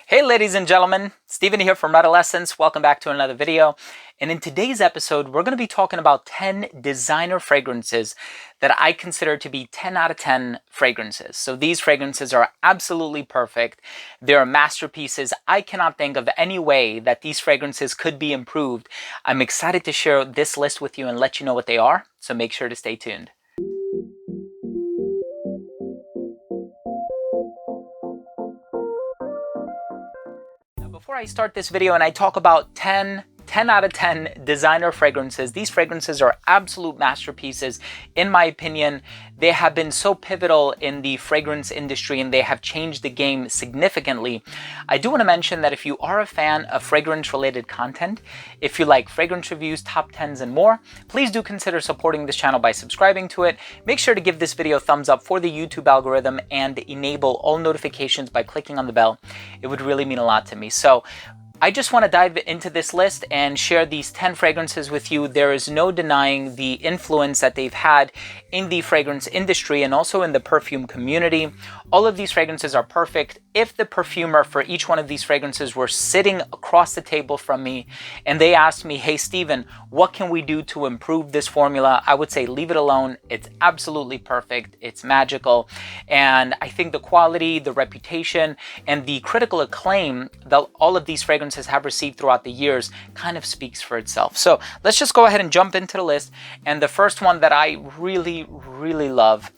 Hey ladies and gentlemen, Steven here from Redolessence. Welcome back to another video. And in today's episode, we're going to be talking about 10 designer fragrances that I consider to be 10 out of 10 fragrances. So these fragrances are absolutely perfect. They're masterpieces. I cannot think of any way that these fragrances could be improved. I'm excited to share this list with you and let you know what they are. So make sure to stay tuned. Before I start this video and I talk about 10 out of 10 designer fragrances, these fragrances are absolute masterpieces. In my opinion, they have been so pivotal in the fragrance industry and they have changed the game significantly. I do want to mention that if you are a fan of fragrance related content, if you like fragrance reviews, top 10s and more, please do consider supporting this channel by subscribing to it. Make sure to give this video a thumbs up for the YouTube algorithm and enable all notifications by clicking on the bell. It would really mean a lot to me. So I just want to dive into this list and share these 10 fragrances with you. There is no denying the influence that they've had in the fragrance industry and also in the perfume community. All of these fragrances are perfect. If the perfumer for each one of these fragrances were sitting across the table from me and they asked me, hey Steven, what can we do to improve this formula? I would say leave it alone. It's absolutely perfect. It's magical. And I think the quality, the reputation, and the critical acclaim that all of these fragrances have received throughout the years kind of speaks for itself. So let's just go ahead and jump into the list. And the first one that I really love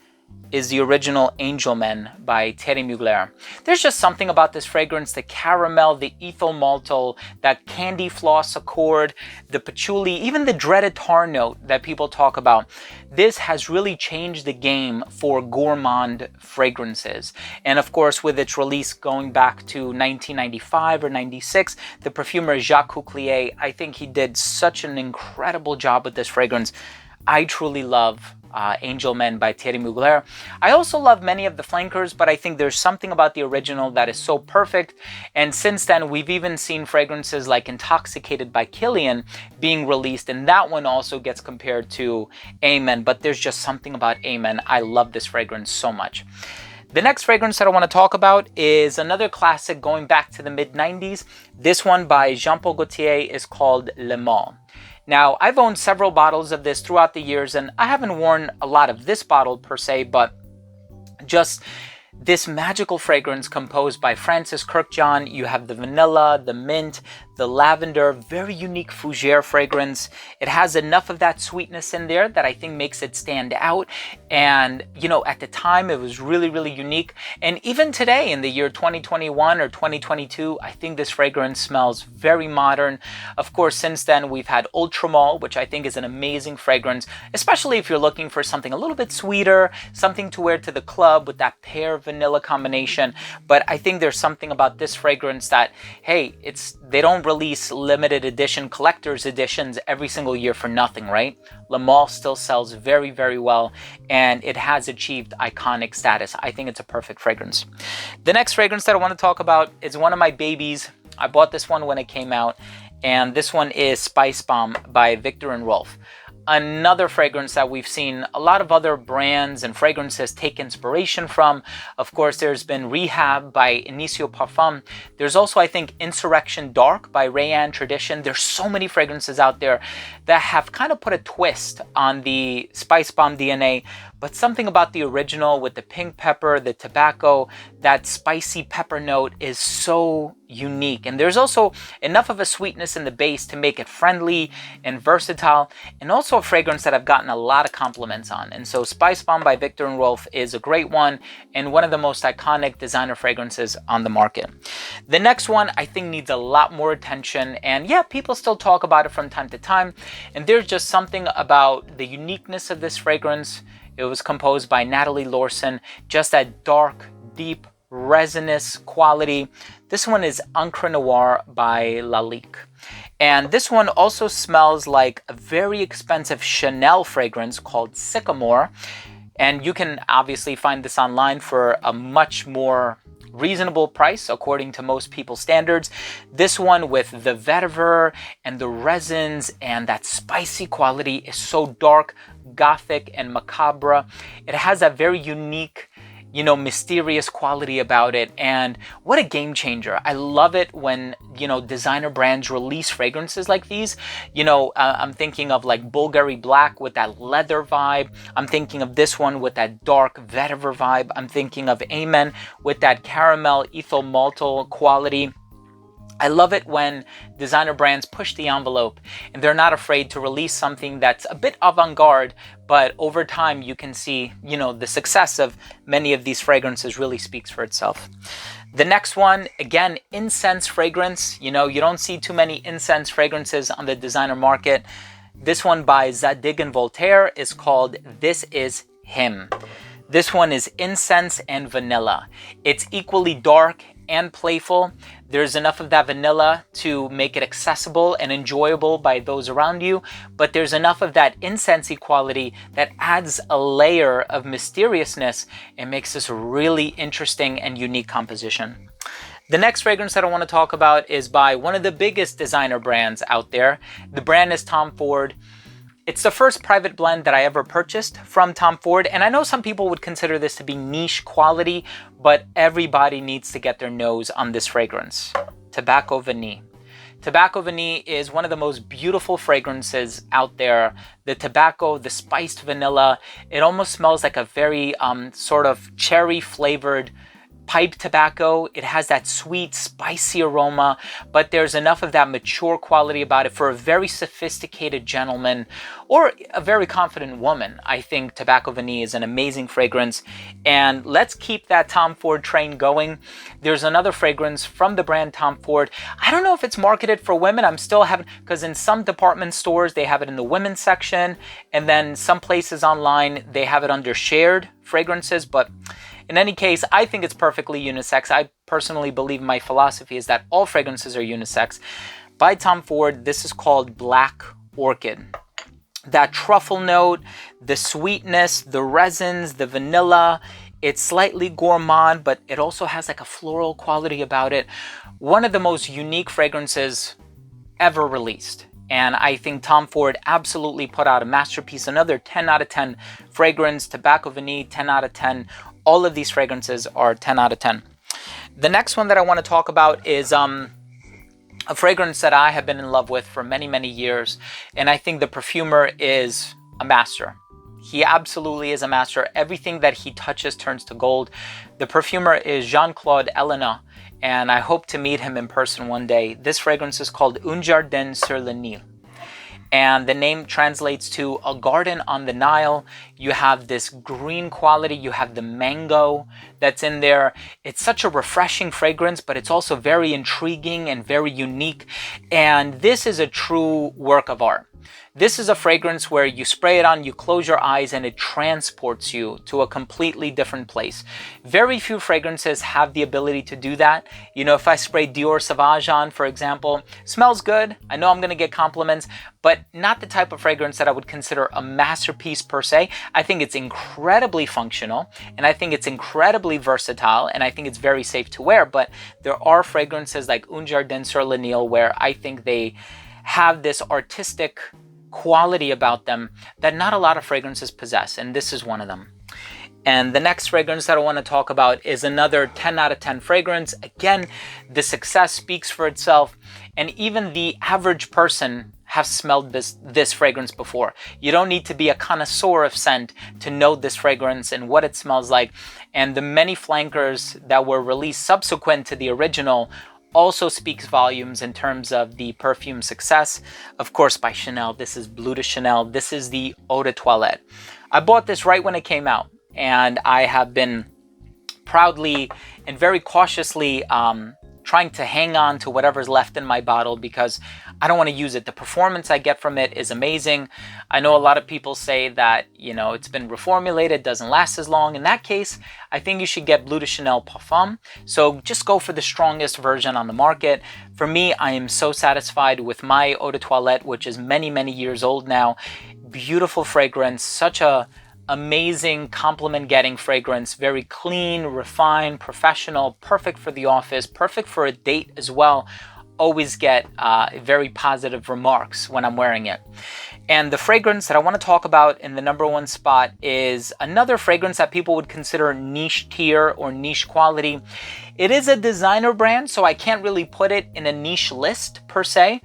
is the original Angel Men by Thierry Mugler. There's just something about this fragrance, the caramel, the ethyl maltol, that candy floss accord, the patchouli, even the dreaded tar note that people talk about. This has really changed the game for gourmand fragrances. And of course, with its release going back to 1995 or 96, the perfumer Jacques Couklier, I think he did such an incredible job with this fragrance. I truly love Angel Men by Thierry Mugler. I also love many of the flankers, but I think there's something about the original that is so perfect. And since then, we've even seen fragrances like Intoxicated by Kilian being released, and that one also gets compared to Amen, but there's just something about Amen. I love this fragrance so much. The next fragrance that I want to talk about is another classic going back to the mid-90s. This one by Jean-Paul Gaultier is called Le Mans. Now, I've owned several bottles of this throughout the years, and I haven't worn a lot of this bottle per se, but just this magical fragrance composed by Francis Kurkdjian. You have the vanilla, the mint, the lavender, very unique fougere fragrance. It has enough of that sweetness in there that I think makes it stand out. And, you know, at the time, it was really unique. And even today, in the year 2021 or 2022, I think this fragrance smells very modern. Of course, since then, we've had Ultramol, which I think is an amazing fragrance, especially if you're looking for something a little bit sweeter, something to wear to the club with that pear vanilla combination. But I think there's something about this fragrance that, hey, they don't release limited edition collector's editions every single year for nothing, right? Le Mans still sells very well, and it has achieved iconic status. I think it's a perfect fragrance. The next fragrance that I want to talk about is one of my babies. I bought this one when it came out, and this one is Spice Bomb by Viktor and Rolf. Another fragrance that we've seen a lot of other brands and fragrances take inspiration from. Of course, there's been Rehab by Navitus Parfums. There's also, I think, Insurrection Dark by Rayanne Tradition. There's so many fragrances out there that have kind of put a twist on the Spice Bomb DNA, but something about the original with the pink pepper, the tobacco, that spicy pepper note is so unique. And there's also enough of a sweetness in the base to make it friendly and versatile, and also a fragrance that I've gotten a lot of compliments on. And so Spice Bomb by Viktor and Rolf is a great one and one of the most iconic designer fragrances on the market. The next one I think needs a lot more attention, and yeah, people still talk about it from time to time, and there's just something about the uniqueness of this fragrance. It was composed by Natalie Lorson, just that dark, deep, resinous quality. This one is Encre Noir by Lalique. And this one also smells like a very expensive Chanel fragrance called Sycamore. And you can obviously find this online for a much more reasonable price according to most people's standards. This one with the vetiver and the resins and that spicy quality is so dark, gothic, and macabre. It has a very unique you know, mysterious quality about it. And what a game changer. I love it when, you know, designer brands release fragrances like these. You know, I'm thinking of like Bulgari Black with that leather vibe. I'm thinking of this one with that dark vetiver vibe. I'm thinking of Amen with that caramel ethyl maltol quality. I love it when designer brands push the envelope and they're not afraid to release something that's a bit avant-garde, but over time you can see, you know, the success of many of these fragrances really speaks for itself. The next one, again, incense fragrance. You know, you don't see too many incense fragrances on the designer market. This one by Zadig and Voltaire is called This Is Him. This one is incense and vanilla. It's equally dark and playful. There's enough of that vanilla to make it accessible and enjoyable by those around you, but there's enough of that incensey quality that adds a layer of mysteriousness and makes this a really interesting and unique composition. The next fragrance that I want to talk about is by one of the biggest designer brands out there. The brand is Tom Ford. It's the first private blend that I ever purchased from Tom Ford, and I know some people would consider this to be niche quality, but everybody needs to get their nose on this fragrance. Tobacco Vanille. Tobacco Vanille is one of the most beautiful fragrances out there. The tobacco, the spiced vanilla, it almost smells like a very sort of cherry flavored pipe tobacco. It has that sweet, spicy aroma, but there's enough of that mature quality about it for a very sophisticated gentleman or a very confident woman. I think Tobacco Vanille is an amazing fragrance, and let's keep that Tom Ford train going. There's another fragrance from the brand Tom Ford. I don't know if it's marketed for women. I'm still having, because in some department stores, they have it in the women's section, and then some places online, they have it under shared fragrances, but in any case, I think it's perfectly unisex. I personally believe my philosophy is that all fragrances are unisex. By Tom Ford, this is called Black Orchid. That truffle note, the sweetness, the resins, the vanilla, it's slightly gourmand, but it also has like a floral quality about it. One of the most unique fragrances ever released. And I think Tom Ford absolutely put out a masterpiece. Another 10 out of 10 fragrance. Tobacco Vanille, 10 out of 10. All of these fragrances are 10 out of 10. The next one that I want to talk about is a fragrance that I have been in love with for many, many years. And I think the perfumer is a master. He absolutely is a master. Everything that he touches turns to gold. The perfumer is Jean-Claude Ellena, and I hope to meet him in person one day. This fragrance is called Un Jardin sur le Nil. And the name translates to a garden on the Nile. You have this green quality, you have the mango that's in there. It's such a refreshing fragrance, but it's also very intriguing and very unique. And this is a true work of art. This is a fragrance where you spray it on, you close your eyes, and it transports you to a completely different place. Very few fragrances have the ability to do that. You know, if I spray Dior Sauvage on, for example, smells good. I know I'm going to get compliments, but not the type of fragrance that I would consider a masterpiece per se. I think it's incredibly functional, and I think it's incredibly versatile, and I think it's very safe to wear. But there are fragrances like Un Jardin sur le Nil where I think they have this artistic quality about them that not a lot of fragrances possess, and this is one of them. And the next fragrance that I want to talk about is another 10 out of 10 fragrance. Again, the success speaks for itself, and even the average person has smelled this fragrance before. You don't need to be a connoisseur of scent to know this fragrance and what it smells like. And the many flankers that were released subsequent to the original also speaks volumes in terms of the perfume success. Of course, by Chanel, this is Bleu de Chanel. This is the Eau de Toilette. I bought this right when it came out, and I have been proudly and very cautiously trying to hang on to whatever's left in my bottle because I don't want to use it. The performance I get from it is amazing. I know a lot of people say that, you know, it's been reformulated, doesn't last as long. In that case, I think you should get Bleu de Chanel Parfum. So just go for the strongest version on the market. For me, I am so satisfied with my Eau de Toilette, which is many, many years old now. Beautiful fragrance, such a amazing compliment-getting fragrance, very clean, refined, professional, perfect for the office, perfect for a date as well. always get very positive remarks when I'm wearing it. And the fragrance that I want to talk about in the #1 spot is another fragrance that people would consider niche tier or niche quality. It is a designer brand, so I can't really put it in a niche list per se.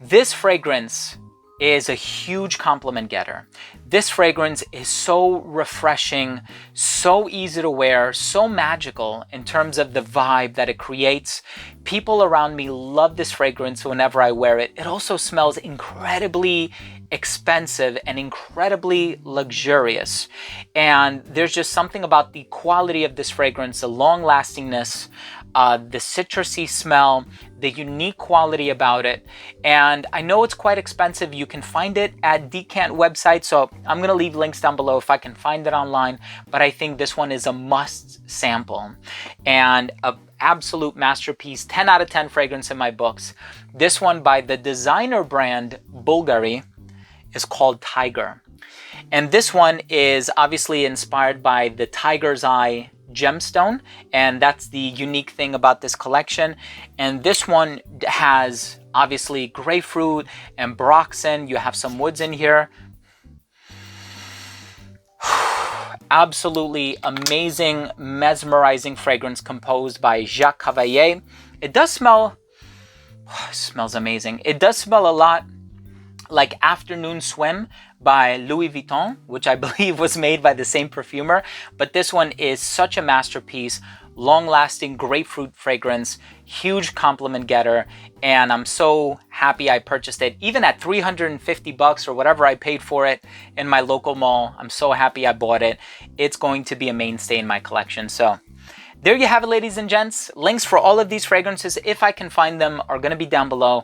This fragrance is a huge compliment getter. This fragrance is so refreshing, so easy to wear, so magical in terms of the vibe that it creates. People around me love this fragrance whenever I wear it. It also smells incredibly expensive and incredibly luxurious. And there's just something about the quality of this fragrance, the long lastingness, the citrusy smell, the unique quality about it. And I know it's quite expensive. You can find it at Decant website, so I'm going to leave links down below if I can find it online, but I think this one is a must sample and an absolute masterpiece. 10 out of 10 fragrance in my books. This one by the designer brand Bulgari is called Tiger, and this one is obviously inspired by the tiger's eye gemstone, and that's the unique thing about this collection. And this one has obviously grapefruit and Broxen. You have some woods in here. Absolutely amazing, mesmerizing fragrance composed by Jacques Cavalier. It does smell, it smells amazing. It does smell a lot like Afternoon Swim by Louis Vuitton, which I believe was made by the same perfumer. But this one is such a masterpiece, long-lasting grapefruit fragrance, huge compliment getter, and I'm so happy I purchased it. Even at 350 bucks or whatever I paid for it in my local mall, I'm so happy I bought it. It's going to be a mainstay in my collection. So there you have it, ladies and gents. Links for all of these fragrances, if I can find them, are going to be down below.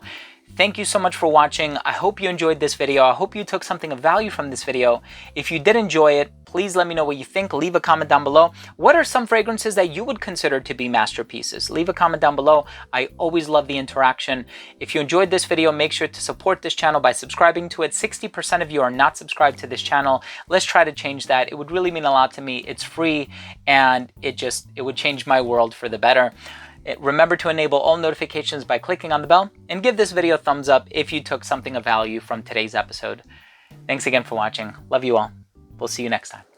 Thank you so much for watching. I hope you enjoyed this video. I hope you took something of value from this video. If you did enjoy it, please let me know what you think. Leave a comment down below. What are some fragrances that you would consider to be masterpieces? Leave a comment down below. I always love the interaction. If you enjoyed this video, make sure to support this channel by subscribing to it. 60% of you are not subscribed to this channel. Let's try to change that. It would really mean a lot to me. It's free, and it would change my world for the better. Remember to enable all notifications by clicking on the bell, and give this video a thumbs up if you took something of value from today's episode. Thanks again for watching. Love you all. We'll see you next time.